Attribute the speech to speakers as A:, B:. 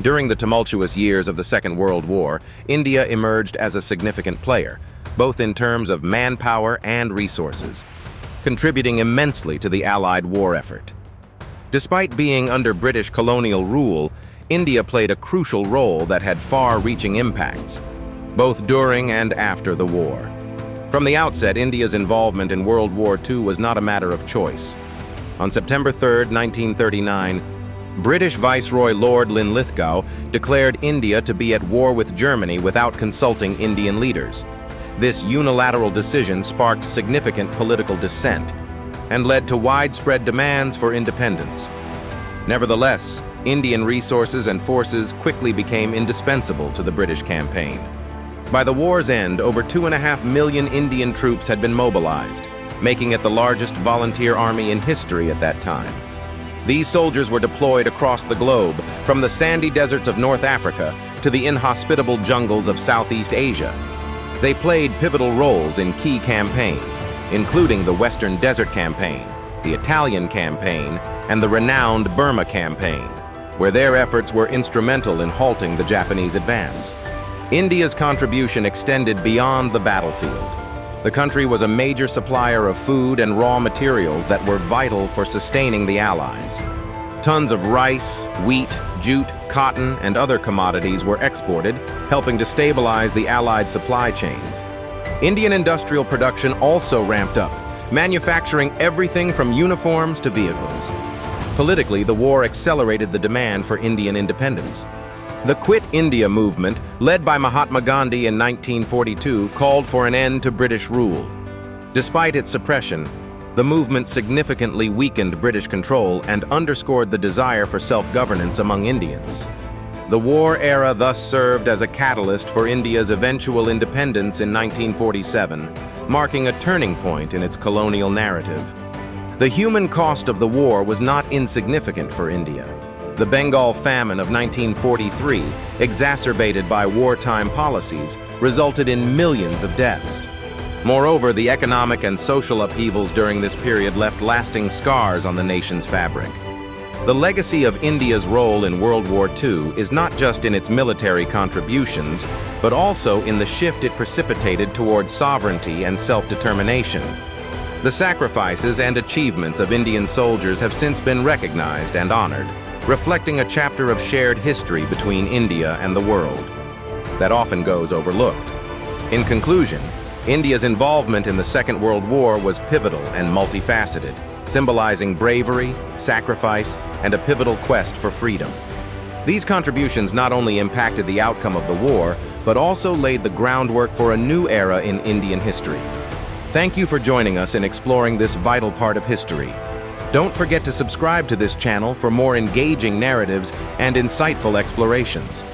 A: During the tumultuous years of the Second World War, India emerged as a significant player, both in terms of manpower and resources, contributing immensely to the Allied war effort. Despite being under British colonial rule, India played a crucial role that had far-reaching impacts, both during and after the war. From the outset, India's involvement in World War II was not a matter of choice. On September 3, 1939, British Viceroy Lord Linlithgow declared India to be at war with Germany without consulting Indian leaders. This unilateral decision sparked significant political dissent and led to widespread demands for independence. Nevertheless, Indian resources and forces quickly became indispensable to the British campaign. By the war's end, over 2.5 million Indian troops had been mobilized, making it the largest volunteer army in history at that time. These soldiers were deployed across the globe, from the sandy deserts of North Africa to the inhospitable jungles of Southeast Asia. They played pivotal roles in key campaigns, including the Western Desert Campaign, the Italian Campaign, and the renowned Burma Campaign, where their efforts were instrumental in halting the Japanese advance. India's contribution extended beyond the battlefield. The country was a major supplier of food and raw materials that were vital for sustaining the Allies. Tons of rice, wheat, jute, cotton, and other commodities were exported, helping to stabilize the Allied supply chains. Indian industrial production also ramped up, manufacturing everything from uniforms to vehicles. Politically, the war accelerated the demand for Indian independence. The Quit India movement, led by Mahatma Gandhi in 1942, called for an end to British rule. Despite its suppression, the movement significantly weakened British control and underscored the desire for self-governance among Indians. The war era thus served as a catalyst for India's eventual independence in 1947, marking a turning point in its colonial narrative. The human cost of the war was not insignificant for India. The Bengal famine of 1943, exacerbated by wartime policies, resulted in millions of deaths. Moreover, the economic and social upheavals during this period left lasting scars on the nation's fabric. The legacy of India's role in World War II is not just in its military contributions, but also in the shift it precipitated towards sovereignty and self-determination. The sacrifices and achievements of Indian soldiers have since been recognized and honored, reflecting a chapter of shared history between India and the world that often goes overlooked. In conclusion, India's involvement in the Second World War was pivotal and multifaceted, symbolizing bravery, sacrifice, and a pivotal quest for freedom. These contributions not only impacted the outcome of the war, but also laid the groundwork for a new era in Indian history. Thank you for joining us in exploring this vital part of history. Don't forget to subscribe to this channel for more engaging narratives and insightful explorations.